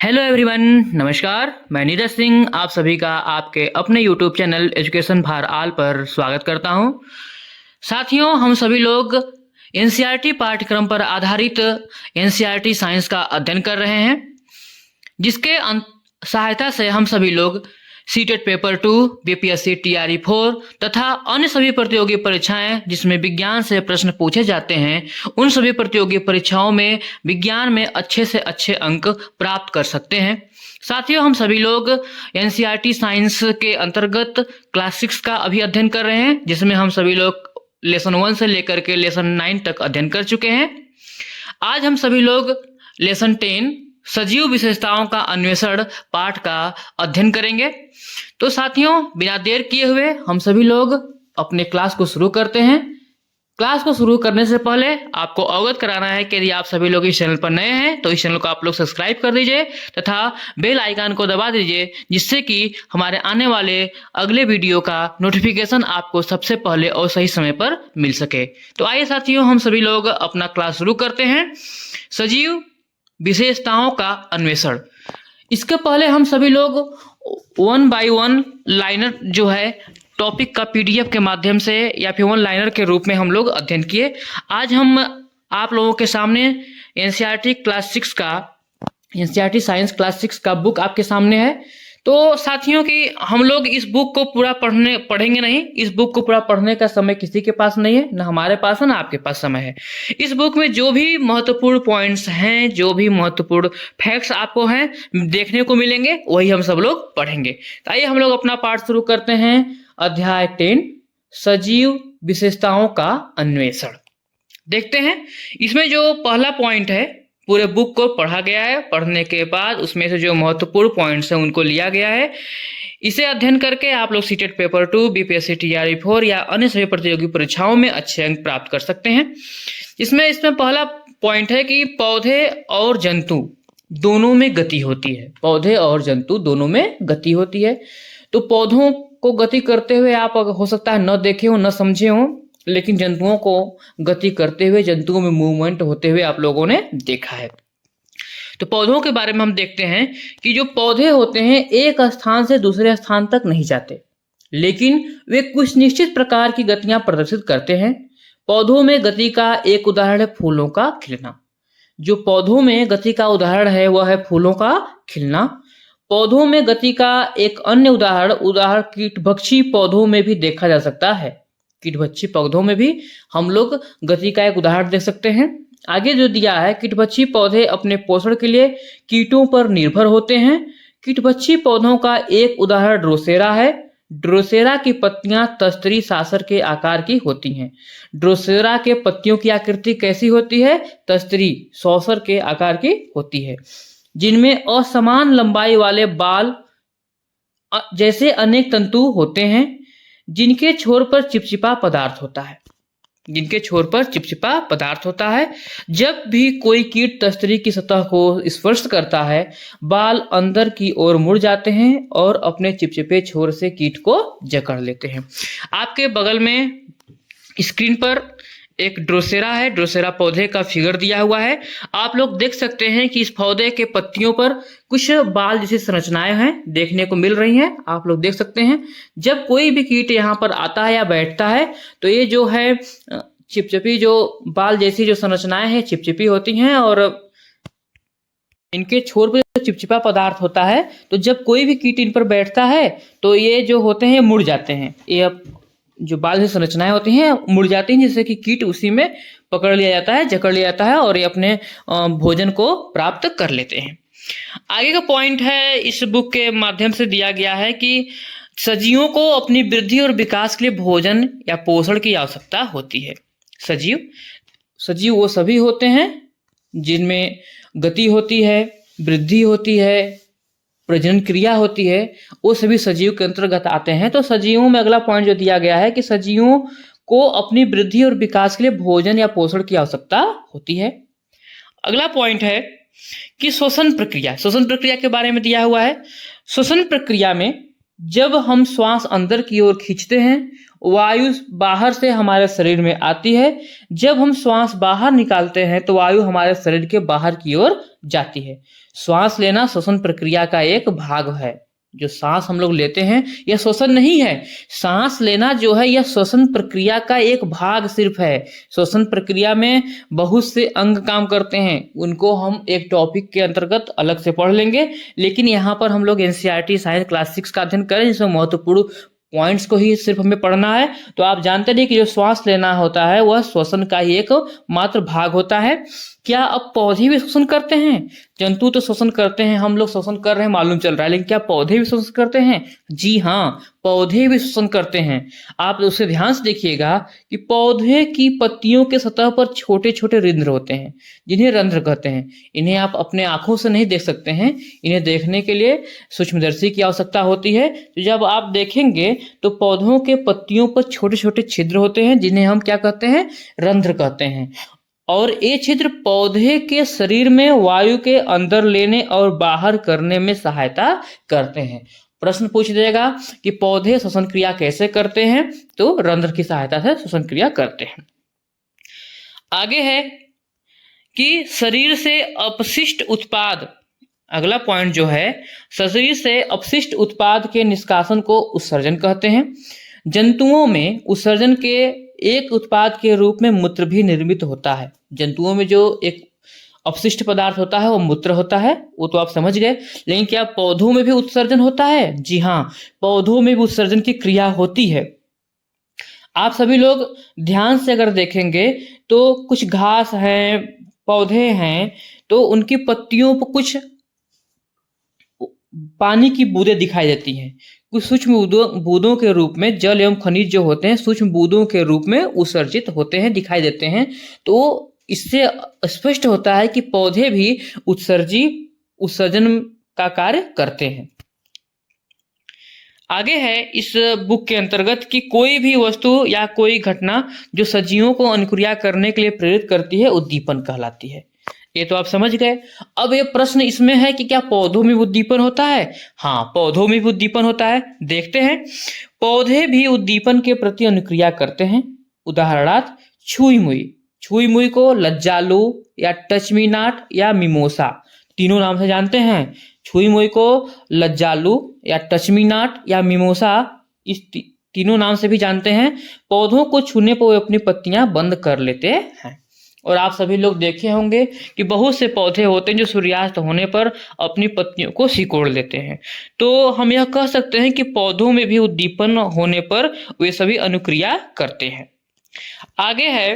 Hello everyone, नमस्कार। मैं नीरज सिंह आप सभी का आपके अपने YouTube channel education for all पर स्वागत करता हूं। साथियों, हम सभी लोग एनसीईआरटी पाठ्यक्रम पर आधारित एनसीईआरटी साइंस का अध्ययन कर रहे हैं, जिसके सहायता से हम सभी लोग सीटेट पेपर 2, बीपीएससी टीआरई 4 तथा अन्य सभी प्रतियोगी परीक्षाएं जिसमें विज्ञान से प्रश्न पूछे जाते हैं, उन सभी प्रतियोगी परीक्षाओं में विज्ञान में अच्छे से अच्छे अंक प्राप्त कर सकते हैं। साथियों, हम सभी लोग एनसीईआरटी साइंस के अंतर्गत क्लास 6 का अभी अध्ययन कर रहे हैं, जिसमें हम सभी लोग लेसन 1 से लेकर के लेसन 9 तक अध्ययन कर चुके हैं। आज हम सभी लोग लेसन 10 सजीव विशेषताओं का अन्वेषण पाठ का अध्ययन करेंगे। तो साथियों, बिना देर किए हुए हम सभी लोग अपने क्लास को शुरू करते हैं। क्लास को शुरू करने से पहले आपको अवगत कराना है कि यदि आप सभी लोग इस चैनल पर नए हैं तो इस चैनल को आप लोग सब्सक्राइब कर दीजिए तथा बेल आइकन को दबा दीजिए, जिससे कि हमारे आने वाले अगले वीडियो का नोटिफिकेशन आपको सबसे पहले और सही समय पर मिल सके। तो आइए साथियों, हम सभी लोग अपना क्लास शुरू करते हैं। सजीव विशेषताओं का अन्वेषण। इसके पहले हम सभी लोग 1 बाय 1 लाइनर जो है टॉपिक का पीडीएफ के माध्यम से या फिर 1 लाइनर के रूप में हम लोग अध्ययन किए। आज हम आप लोगों के सामने एनसीईआरटी साइंस क्लास 6 का बुक आपके सामने है। तो साथियों की हम लोग इस बुक को पूरा पढ़ेंगे नहीं। इस बुक को पूरा पढ़ने का समय किसी के पास नहीं है, ना हमारे पास है ना आपके पास समय है। इस बुक में जो भी महत्वपूर्ण पॉइंट्स हैं, जो भी महत्वपूर्ण फैक्ट्स आपको हैं देखने को मिलेंगे, वही हम सब लोग पढ़ेंगे। तो आइए हम लोग अपना पाठ शुरू करते हैं। अध्याय 10 सजीव विशेषताओं का अन्वेषण। देखते हैं इसमें जो पहला पॉइंट है, पूरे बुक को पढ़ा गया है। पढ़ने के बाद उसमें से जो महत्वपूर्ण पॉइंट्स हैं उनको लिया गया है। इसे अध्ययन करके आप लोग सीटेट पेपर 2, बीपीएससी टीआरई 4 या अन्य सभी प्रतियोगी परीक्षाओं में अच्छे अंक प्राप्त कर सकते हैं। इसमें पहला पॉइंट है कि पौधे और जंतु दोनों में गति होती है। पौधे और जंतु दोनों में गति होती है। तो पौधों को गति करते हुए आप हो सकता है न देखे हो, न समझे हो, लेकिन जंतुओं को गति करते हुए, जंतुओं में मूवमेंट होते हुए आप लोगों ने देखा है। तो पौधों के बारे में हम देखते हैं कि जो पौधे होते हैं एक स्थान से दूसरे स्थान तक नहीं जाते, लेकिन वे कुछ निश्चित प्रकार की गतियां प्रदर्शित करते हैं। पौधों में गति का एक उदाहरण है फूलों का खिलना। जो पौधों में गति का उदाहरण है वह है फूलों का खिलना। पौधों में गति का एक अन्य उदाहरण कीटभक्षी पौधों में भी देखा जा सकता है। कीटभक्षी पौधों में भी हम लोग गति का एक उदाहरण देख सकते हैं। आगे जो दिया है, कीटभक्षी पौधे अपने पोषण के लिए कीटों पर निर्भर होते हैं। कीटभक्षी पौधों का एक उदाहरण ड्रोसेरा है। ड्रोसेरा की पत्तियां तस्तरी सासर के आकार की होती हैं। ड्रोसेरा के पत्तियों की आकृति कैसी होती है? तस्तरी सौसर के आकार की होती है, जिनमें असमान लंबाई वाले बाल जैसे अनेक तंतु होते हैं, जिनके छोर पर चिपचिपा पदार्थ होता है। जब भी कोई कीट तस्तरी की सतह को स्पर्श करता है, बाल अंदर की ओर मुड़ जाते हैं और अपने चिपचिपे छोर से कीट को जकड़ लेते हैं। आपके बगल में स्क्रीन पर एक ड्रोसेरा है। ड्रोसेरा पौधे का फिगर दिया हुआ है। आप लोग देख सकते हैं कि इस पौधे के पत्तियों पर कुछ बाल जैसी संरचनाएं हैं देखने को मिल रही हैं। आप लोग देख सकते हैं जब कोई भी कीट यहाँ पर आता है या बैठता है तो ये जो है चिपचिपी जो बाल जैसी जो संरचनाएं हैं चिपचिपी होती हैं और इनके छोर पर चिपचिपा पदार्थ होता है। तो जब कोई भी कीट इन पर बैठता है तो ये जो होते हैं मुड़ जाते हैं। ये जो बाल की संरचनाएं होती हैं मुड़ जाती हैं, जिससे कि कीट उसी में पकड़ लिया जाता है, जकड़ लिया जाता है और ये अपने भोजन को प्राप्त कर लेते हैं। आगे का पॉइंट है, इस बुक के माध्यम से दिया गया है कि सजीवों को अपनी वृद्धि और विकास के लिए भोजन या पोषण की आवश्यकता होती है। सजीव वो सभी होते हैं जिनमें गति होती है, वृद्धि होती है, प्रजनन क्रिया होती है, वो सभी सजीव के अंतर्गत आते हैं। तो सजीवों में अगला पॉइंट जो दिया गया है कि सजीवों को अपनी वृद्धि और विकास के लिए भोजन या पोषण की आवश्यकता होती है। अगला पॉइंट है कि श्वसन प्रक्रिया के बारे में दिया हुआ है। श्वसन प्रक्रिया में जब हम श्वास अंदर की ओर खींचते हैं वायु बाहर से हमारे शरीर में आती है। जब हम श्वास बाहर निकालते हैं तो वायु हमारे शरीर के बाहर की ओर जाती है। श्वास लेना श्वसन प्रक्रिया का एक भाग है। जो सांस हम लोग लेते हैं यह श्वसन नहीं है। सांस लेना जो है यह श्वसन प्रक्रिया का एक भाग सिर्फ है। श्वसन प्रक्रिया में बहुत से अंग काम करते हैं, उनको हम एक टॉपिक के अंतर्गत अलग से पढ़ लेंगे। लेकिन यहाँ पर हम लोग एनसीईआरटी साइंस क्लास 6 का अध्ययन करें, जिसमें महत्वपूर्ण पॉइंट्स को ही सिर्फ हमें पढ़ना है। तो आप जानते हैं कि जो श्वास लेना होता है वह श्वसन का ही एक मात्र भाग होता है। क्या अब पौधे भी श्वसन करते हैं? जंतु तो श्वसन करते हैं, हम लोग श्वसन कर रहे हैं मालूम चल रहा है, लेकिन क्या पौधे भी श्वसन करते हैं? जी हाँ, पौधे भी श्वसन करते हैं। आप उसे ध्यान से देखिएगा कि पौधे की पत्तियों के सतह पर छोटे छोटे रंध्र होते हैं, जिन्हें रंध्र कहते हैं। इन्हें आप अपने आंखों से नहीं देख सकते हैं, इन्हें देखने के लिए सूक्ष्मदर्शी की आवश्यकता होती है। तो जब आप देखेंगे तो पौधों के पत्तियों पर छोटे छोटे छिद्र होते हैं, जिन्हें हम क्या कहते हैं? रंध्र कहते हैं। और ये छिद्र पौधे के शरीर में वायु के अंदर लेने और बाहर करने में सहायता करते हैं। प्रश्न पूछ देगा कि पौधे श्वसन क्रिया कैसे करते हैं? तो रंध्र की सहायता से श्वसन क्रिया करते हैं। आगे है कि शरीर से अपशिष्ट उत्पाद, अगला पॉइंट जो है, शरीर से अपशिष्ट उत्पाद के निष्कासन को उत्सर्जन कहते हैं। जंतुओं में उत्सर्जन के एक उत्पाद के रूप में मूत्र भी निर्मित होता है। जंतुओं में जो एक अपशिष्ट पदार्थ होता है वो मूत्र होता है, वो तो आप समझ गए। लेकिन क्या पौधों में भी उत्सर्जन होता है? जी हाँ, पौधों में भी उत्सर्जन की क्रिया होती है। आप सभी लोग ध्यान से अगर देखेंगे तो कुछ घास हैं, पौधे हैं, तो उनकी पत्तियों पर कुछ पानी की बूंदें दिखाई देती हैं। कुछ सूक्ष्म बूंदों के रूप में जल एवं खनिज जो होते हैं सूक्ष्म बूंदों के रूप में उत्सर्जित होते हैं, दिखाई देते हैं। तो इससे स्पष्ट होता है कि पौधे भी उत्सर्जन का कार्य करते हैं। आगे है इस बुक के अंतर्गत कि कोई भी वस्तु या कोई घटना जो सजीवों को अनुक्रिया करने के लिए प्रेरित करती है उद्दीपन कहलाती है। ये तो आप समझ गए। अब ये प्रश्न इसमें है कि क्या पौधों में उद्दीपन होता है? हाँ, पौधों में भी उद्दीपन होता है। देखते हैं, पौधे भी उद्दीपन के प्रति अनुक्रिया करते हैं। उदाहरणार्थ छुई मुई, छुई मुई को लज्जालू या टच मी नॉट या मिमोसा तीनों नाम से जानते हैं। छुई मुई को लज्जालू या टच मी नॉट या मिमोसा इस तीनों नाम से भी जानते हैं। पौधों को छूने पर वे अपनी पत्तियां बंद कर लेते हैं। और आप सभी लोग देखे होंगे कि बहुत से पौधे होते हैं जो सूर्यास्त होने पर अपनी पत्तियों को सिकोड़ लेते हैं। तो हम यह कह सकते हैं कि पौधों में भी उद्दीपन होने पर वे सभी अनुक्रिया करते हैं। आगे है,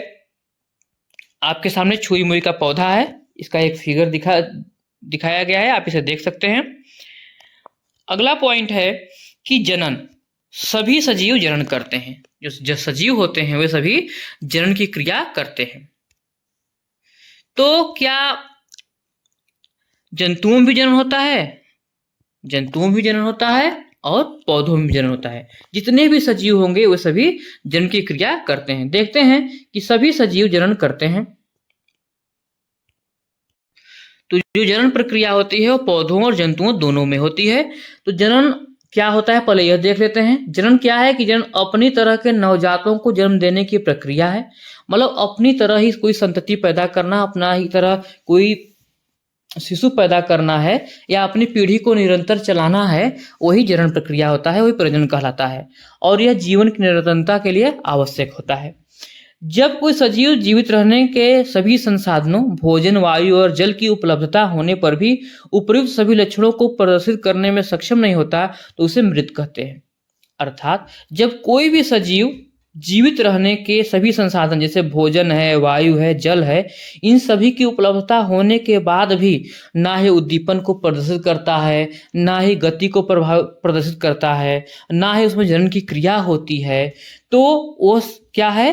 आपके सामने छुई मुई का पौधा है, इसका एक फिगर दिखाया गया है, आप इसे देख सकते हैं। अगला पॉइंट है कि जनन, सभी सजीव जनन करते हैं। जो सजीव होते हैं वे सभी जनन की क्रिया करते हैं। तो क्या जंतुओं में भी जनन होता है? जंतुओं में भी जनन होता है और पौधों में भी जनन होता है। जितने भी सजीव होंगे वे सभी जनन की क्रिया करते हैं। देखते हैं कि सभी सजीव जनन करते हैं। तो जो जनन प्रक्रिया होती है वो पौधों और जंतुओं दोनों में होती है। तो जनन क्या होता है पहले यह देख लेते हैं। जनन क्या है कि जनन अपनी तरह के नवजातों को जन्म देने की प्रक्रिया है। मतलब अपनी तरह ही कोई संतति पैदा करना, अपना ही तरह कोई शिशु पैदा करना है या अपनी पीढ़ी को निरंतर चलाना है, वही जनन प्रक्रिया होता है, वही प्रजनन कहलाता है। और यह जीवन की निरंतरता के लिए आवश्यक होता है। जब कोई सजीव जीवित रहने के सभी संसाधनों भोजन, वायु और जल की उपलब्धता होने पर भी उपयुक्त सभी लक्षणों को प्रदर्शित करने में सक्षम नहीं होता तो उसे मृत कहते हैं। अर्थात जब कोई भी सजीव जीवित रहने के सभी संसाधन जैसे भोजन है, वायु है, जल है, इन सभी की उपलब्धता होने के बाद भी ना ही उद्दीपन को प्रदर्शित करता है, ना ही गति को प्रदर्शित करता है, ना ही उसमें जनन की क्रिया होती है, तो वो क्या है?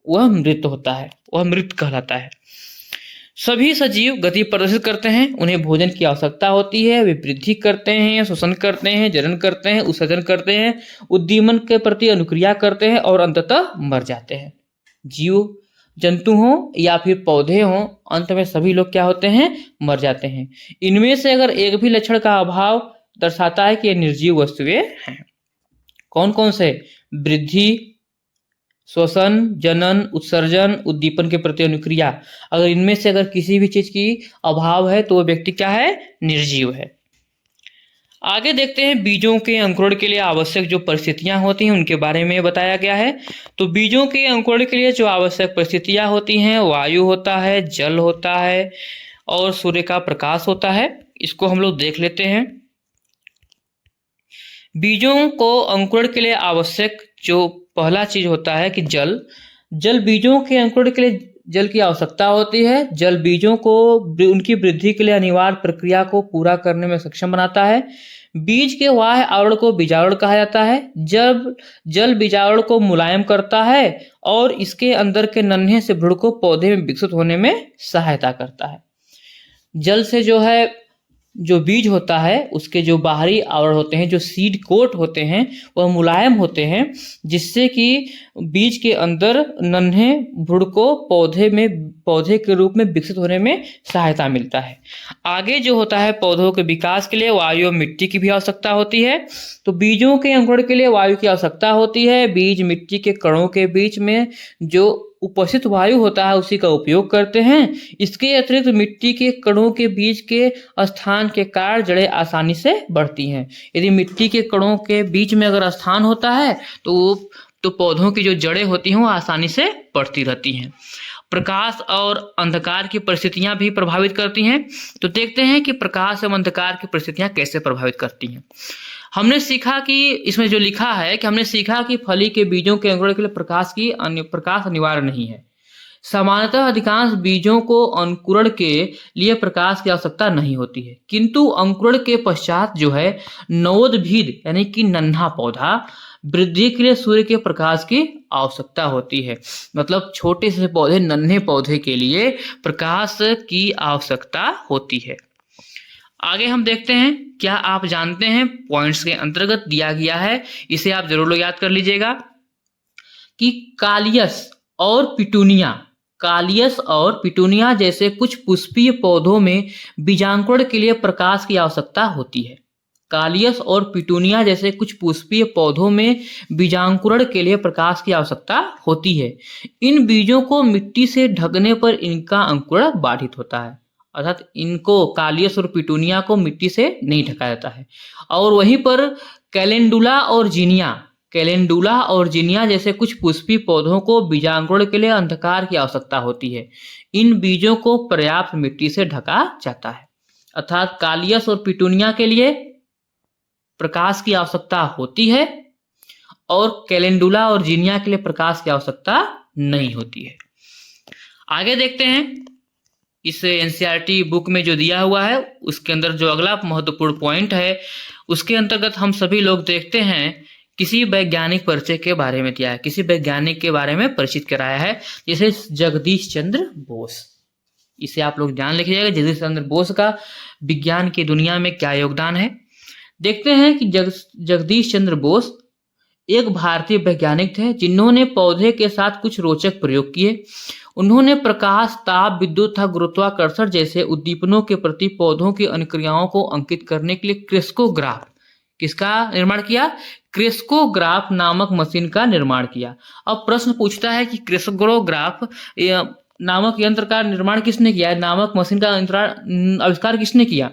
वह मृत होता है, वह मृत कहलाता है। सभी सजीव गति प्रदर्शित करते हैं, उन्हें भोजन की आवश्यकता होती है, वे वृद्धि करते हैं, श्वसन करते हैं, जनन करते हैं, उत्सर्जन करते हैं, उद्दीपन के प्रति अनुक्रिया करते हैं और अंततः मर जाते हैं। जीव जंतु हों या फिर पौधे हों, अंत में सभी लोग क्या होते हैं? मर जाते हैं। इनमें से अगर एक भी लक्षण का अभाव दर्शाता है कि ये निर्जीव वस्तुएं हैं। कौन कौन से? वृद्धि, श्वसन, जनन, उत्सर्जन, उद्दीपन के प्रति अनुक्रिया, अगर इनमें से अगर किसी भी चीज की अभाव है तो वो व्यक्ति क्या है, निर्जीव है। आगे देखते हैं बीजों के अंकुरण के लिए आवश्यक जो परिस्थितियां होती हैं उनके बारे में बताया गया है। तो बीजों के अंकुरण के लिए जो आवश्यक परिस्थितियां होती हैं, वायु होता है, जल होता है और सूर्य का प्रकाश होता है। इसको हम लोग देख लेते हैं। बीजों को अंकुरण के लिए आवश्यक जो पहला चीज होता है कि जल। जल बीजों के अंकुरण के लिए जल की आवश्यकता होती है। जल बीजों को उनकी वृद्धि के लिए अनिवार्य प्रक्रिया को पूरा करने में सक्षम बनाता है। बीज के बाह्य आवरण को बीजावरण कहा जाता है। जब जल बीजावरण को मुलायम करता है और इसके अंदर के नन्हे से भ्रूण को पौधे में विकसित होने में सहायता करता है। जल से जो है जो बीज होता है उसके जो बाहरी आवरण होते हैं, जो सीड कोट होते हैं, वह मुलायम होते हैं, जिससे कि बीज के अंदर नन्हे भ्रूण को पौधे के रूप में विकसित होने में सहायता मिलता है। आगे जो होता है पौधों के विकास के लिए वायु और मिट्टी की भी आवश्यकता होती है। तो बीजों के अंकुरण के लिए वायु की आवश्यकता होती है। बीज मिट्टी के कणों के बीच में जो उपस्थित वायु होता है उसी का उपयोग करते हैं। इसके अतिरिक्त मिट्टी के कणों के बीच के स्थान के कारण जड़ें आसानी से बढ़ती हैं। यदि मिट्टी के कणों के बीच में अगर स्थान होता है तो पौधों की जो जड़ें होती हैं वो आसानी से बढ़ती रहती हैं। प्रकाश और अंधकार की परिस्थितियां भी प्रभावित करती हैं। तो देखते हैं कि प्रकाश एवं अंधकार की परिस्थितियां कैसे प्रभावित करती हैं। हमने सीखा कि इसमें जो लिखा है कि हमने सीखा कि फली के बीजों के अंकुरण के लिए प्रकाश अनिवार्य नहीं है। सामान्यतः अधिकांश बीजों को अंकुरण के लिए प्रकाश की आवश्यकता नहीं होती है, किंतु अंकुरण के पश्चात जो है नवोद्भिद यानी कि नन्हा पौधा वृद्धि के लिए सूर्य के प्रकाश की आवश्यकता होती है। मतलब छोटे से पौधे, नन्हे पौधे के लिए प्रकाश की आवश्यकता होती है। आगे हम देखते हैं, क्या आप जानते हैं पॉइंट्स के अंतर्गत दिया गया है, इसे आप जरूर लोग याद कर लीजिएगा कि कालियस और पिटूनिया जैसे कुछ पुष्पीय पौधों में बीजांकुरण के लिए प्रकाश की आवश्यकता होती है। कालियस और पिटूनिया जैसे कुछ पुष्पीय पौधों में बीजांकुरण के लिए प्रकाश की आवश्यकता होती है। इन बीजों को मिट्टी से ढकने पर इनका अंकुरण बाधित होता है। अर्थात इनको, कालियस और पिटूनिया को मिट्टी से नहीं ढका जाता है। और वहीं पर कैलेंडुला और जिनिया जैसे कुछ पुष्पीय पौधों को बीजांकुरण के लिए अंधकार की आवश्यकता होती है। इन बीजों को पर्याप्त मिट्टी से ढका जाता है। अर्थात कालियस और पिटूनिया के लिए प्रकाश की आवश्यकता होती है और कैलेंडुला और जिनिया के लिए प्रकाश की आवश्यकता नहीं होती है। आगे देखते हैं, इस एनसीईआरटी बुक में जो दिया हुआ है उसके अंदर जो अगला महत्वपूर्ण पॉइंट है उसके अंतर्गत हम सभी लोग देखते हैं किसी वैज्ञानिक परिचय के बारे में दिया है, किसी वैज्ञानिक के बारे में परिचित कराया है, जैसे जगदीश चंद्र बोस। इसे आप लोग ध्यान लिखिएगा, जगदीश चंद्र बोस का विज्ञान की दुनिया में क्या योगदान है। देखते हैं कि जगदीश चंद्र बोस एक भारतीय वैज्ञानिक थे जिन्होंने पौधे के साथ कुछ रोचक प्रयोग किए। उन्होंने प्रकाश, ताप, विद्युत तथा गुरुत्वाकर्षण जैसे उद्दीपनों के प्रति पौधों की अनुक्रियाओं को अंकित करने के लिए क्रेस्कोग्राफ निर्माण किया। क्रेस्कोग्राफ नामक मशीन का निर्माण किया। अब प्रश्न पूछता है कि क्रेस्कोग्राफ नामक यंत्र का निर्माण किसने किया, नामक मशीन का आविष्कार किसने किया?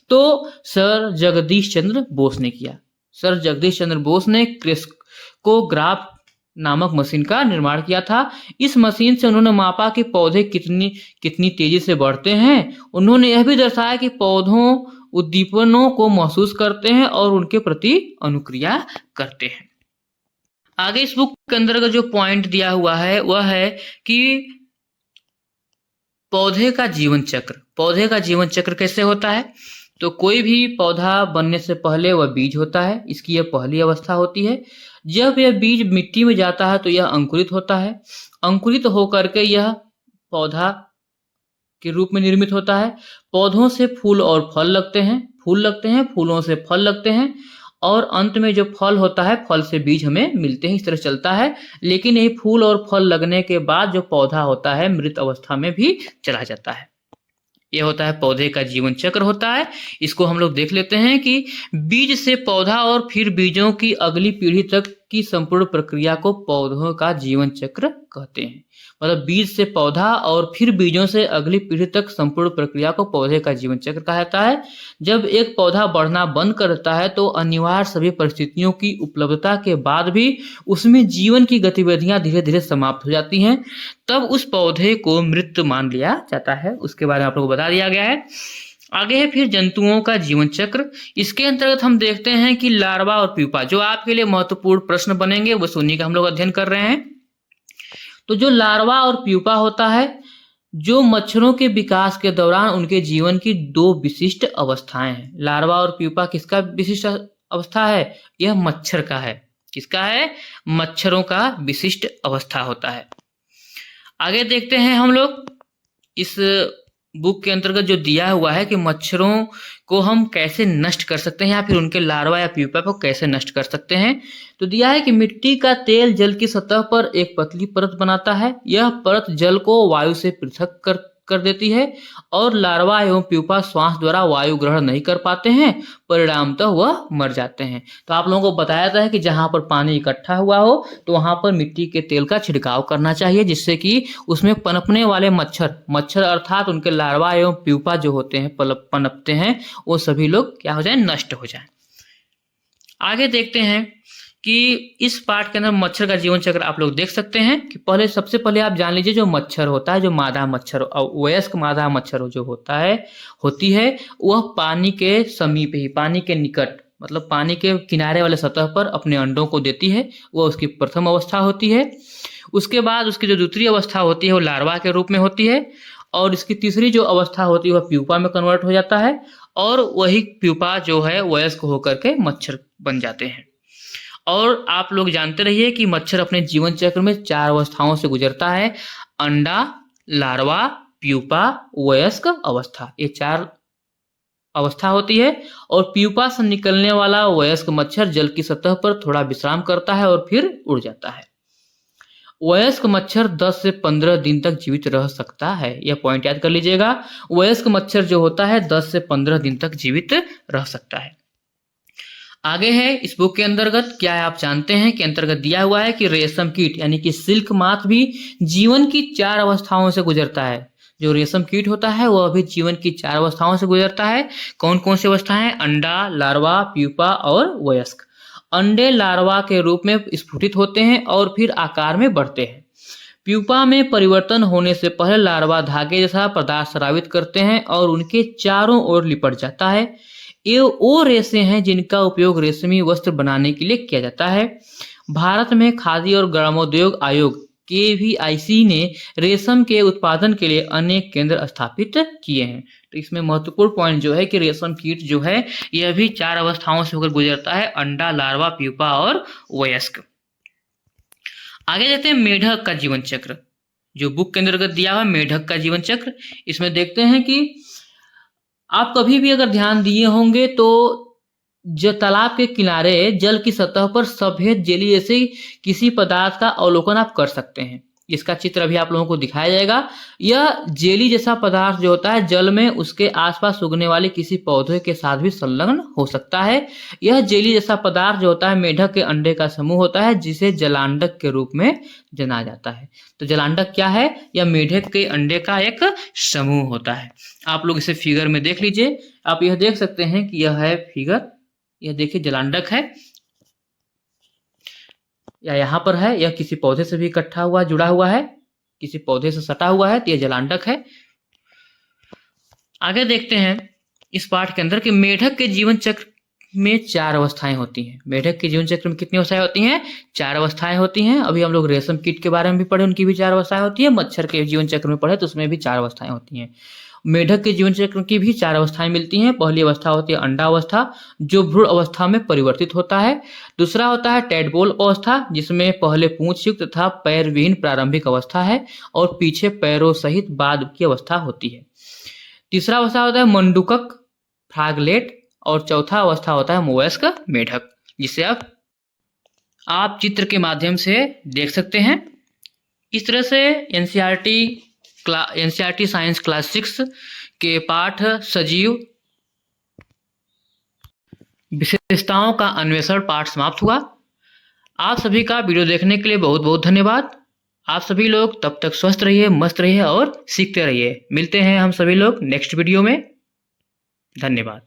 तो सर जगदीश चंद्र बोस ने किया। सर जगदीश चंद्र बोस ने क्रेस्कोग्राफ नामक मशीन का निर्माण किया था। इस मशीन से उन्होंने मापा कि पौधे कितनी तेजी से बढ़ते हैं। उन्होंने यह भी दर्शाया कि पौधों उद्दीपनों को महसूस करते हैं और उनके प्रति अनुक्रिया करते हैं। आगे इस बुक के अंदर का जो पॉइंट दिया हुआ है वह है कि पौधे का जीवन चक्र कैसे होता है। तो कोई भी पौधा बनने से पहले वह बीज होता है, इसकी यह पहली अवस्था होती है। जब यह बीज मिट्टी में जाता है तो यह अंकुरित होता है। अंकुरित होकर के यह पौधा के रूप में निर्मित होता है। पौधों से फूल और फल लगते हैं, फूलों से फल लगते हैं और अंत में जो फल होता है, फल से बीज हमें मिलते हैं। इस तरह चलता है। लेकिन यही फूल और फल लगने के बाद जो पौधा होता है मृत अवस्था में भी चला जाता है। यह होता है पौधे का जीवन चक्र होता है। इसको हम लोग देख लेते हैं कि बीज से पौधा और फिर बीजों की अगली पीढ़ी तक की संपूर्ण प्रक्रिया को पौधों का जीवन चक्र कहते हैं। मतलब बीज से पौधा और फिर बीजों से अगली पीढ़ी तक संपूर्ण प्रक्रिया को पौधे का जीवन चक्र कहा जाता है। जब एक पौधा बढ़ना बंद करता है तो अनिवार्य सभी परिस्थितियों की उपलब्धता के बाद भी उसमें जीवन की गतिविधियां धीरे धीरे समाप्त हो जाती हैं, तब उस पौधे को मृत मान लिया जाता है। उसके बारे में आप लोगों को बता दिया गया है। आगे है फिर जंतुओं का जीवन चक्र। इसके अंतर्गत हम देखते हैं कि लार्वा और प्यूपा, जो आपके लिए महत्वपूर्ण प्रश्न बनेंगे वो उन्हीं का हम लोग अध्ययन कर रहे हैं। तो जो लार्वा और प्यूपा होता है, जो मच्छरों के विकास के दौरान उनके जीवन की दो विशिष्ट अवस्थाएं हैं। लार्वा और प्यूपा किसका विशिष्ट अवस्था है? यह मच्छर का है। किसका है? मच्छरों का विशिष्ट अवस्था होता है। आगे देखते हैं हम लोग इस बुक के अंतर्गत जो दिया हुआ है कि मच्छरों को हम कैसे नष्ट कर सकते हैं या फिर उनके लार्वा या प्यूपा को कैसे नष्ट कर सकते हैं। तो दिया है कि मिट्टी का तेल जल की सतह पर एक पतली परत बनाता है। यह परत जल को वायु से पृथक कर देती है और लार्वा एवं प्यूपा श्वास द्वारा वायु ग्रहण नहीं कर पाते हैं, परिणामतः वह मर जाते हैं। तो आप लोगों को बताया जाता है कि जहां पर पानी इकट्ठा हुआ हो तो वहां पर मिट्टी के तेल का छिड़काव करना चाहिए, जिससे कि उसमें पनपने वाले मच्छर अर्थात उनके लार्वा एवं प्यूपा जो होते हैं पनपते हैं, वो सभी लोग क्या हो जाए? नष्ट हो जाए। आगे देखते हैं कि इस पार्ट के अंदर मच्छर का जीवन चक्र आप लोग देख सकते हैं कि सबसे पहले आप जान लीजिए जो मच्छर होता है, जो मादा मच्छर और वयस्क मादा मच्छर जो होती है वह पानी के समीप ही, पानी के निकट, मतलब पानी के किनारे वाले सतह पर अपने अंडों को देती है। वह उसकी प्रथम अवस्था होती है। उसके बाद उसकी जो दूसरी अवस्था होती है वो लार्वा के रूप में होती है और इसकी तीसरी जो अवस्था होती है वह प्यूपा में कन्वर्ट हो जाता है और वही प्यूपा जो है वयस्क होकर के मच्छर बन जाते हैं। और आप लोग जानते रहिए कि मच्छर अपने जीवन चक्र में 4 अवस्थाओं से गुजरता है: अंडा, लार्वा, प्यूपा, वयस्क अवस्था। ये 4 अवस्था होती है और प्यूपा से निकलने वाला वयस्क मच्छर जल की सतह पर थोड़ा विश्राम करता है और फिर उड़ जाता है। वयस्क मच्छर 10 से 15 दिन तक जीवित रह सकता है। यह पॉइंट याद कर लीजिएगा। वयस्क मच्छर जो होता है 10 से 15 दिन तक जीवित रह सकता है। आगे है इस बुक के अंतर्गत क्या है आप जानते हैं कि अंतर्गत दिया हुआ है कि रेशम कीट यानी कि सिल्क माथ भी जीवन की 4 अवस्थाओं से गुजरता है। जो रेशम कीट होता है वह भी जीवन की 4 अवस्थाओं से गुजरता है। कौन कौन सी अवस्थाएं? अंडा, लार्वा, प्यूपा और वयस्क। अंडे लार्वा के रूप में स्फुटित होते हैं और फिर आकार में बढ़ते हैं। प्यूपा में परिवर्तन होने से पहले लार्वा धागे जैसा पदार्थ स्रावित करते हैं और उनके चारों ओर लिपट जाता है। ये वो रेशे हैं जिनका उपयोग रेशमी वस्त्र बनाने के लिए किया जाता है। भारत में खादी और ग्रामोद्योग आयोग KVIC ने रेशम के उत्पादन के लिए अनेक केंद्र स्थापित किए हैं। तो इसमें महत्वपूर्ण पॉइंट जो है कि रेशम कीट जो है यह भी 4 अवस्थाओं से होकर गुजरता है: अंडा, लार्वा, प्यूपा और वयस्क। आगे जाते हैं मेढक का जीवन चक्र। जो बुक के अंतर्गत दिया हुआ मेढक का जीवन चक्र, इसमें देखते हैं कि आप कभी भी अगर ध्यान दिए होंगे तो जो तालाब के किनारे जल की सतह पर सफेद जेली जैसे किसी पदार्थ का अवलोकन आप कर सकते हैं। इसका चित्र अभी आप लोगों को दिखाया जाएगा। यह जेली जैसा पदार्थ जो होता है जल में उसके आसपास उगने वाले किसी पौधे के साथ भी संलग्न हो सकता है। यह जेली जैसा पदार्थ जो होता है मेढक के अंडे का समूह होता है, जिसे जलांडक के रूप में जाना जाता है। तो जलांडक क्या है? यह मेढक के अंडे का एक समूह होता है। आप लोग इसे फिगर में देख लीजिए। आप यह देख सकते हैं कि यह है फिगर, यह देखिए जलांडक है या यहाँ पर है, यह किसी पौधे से भी इकट्ठा हुआ जुड़ा हुआ है, किसी पौधे से सटा हुआ है, तो यह जलांडक है। आगे देखते हैं इस पाठ के अंदर कि मेढक के जीवन चक्र में 4 अवस्थाएं होती हैं। मेढक के जीवन चक्र में कितनी अवस्थाएं होती हैं? 4 अवस्थाएं होती हैं। अभी हम लोग रेशम कीट के बारे में भी पढ़े, उनकी भी 4 अवस्थाएं होती है। मच्छर के जीवन चक्र में पढ़े तो उसमें भी 4 अवस्थाएं होती हैं। मेढक के जीवन चक्र की भी 4 अवस्थाएं मिलती हैं। पहली अवस्था होती है अंडा अवस्था, जो भ्रूण अवस्था में परिवर्तित होता है। दूसरा होता है टैडपोल अवस्था, जिसमें पहले पूंछ युक्त तथा पैर विहीन प्रारंभिक अवस्था है और पीछे पैरों सहित बाद की अवस्था होती है। तीसरा अवस्था होता है मंडूकक फ्रैगलेट और चौथा अवस्था होता है वयस्क मेढक, जिसे आप चित्र के माध्यम से देख सकते हैं। इस तरह से एनसीईआरटी साइंस क्लास 6 के पाठ सजीव विशेषताओं का अन्वेषण पाठ समाप्त हुआ। आप सभी का वीडियो देखने के लिए बहुत बहुत धन्यवाद। आप सभी लोग तब तक स्वस्थ रहिए, मस्त रहिए और सीखते रहिए। मिलते हैं हम सभी लोग नेक्स्ट वीडियो में। धन्यवाद।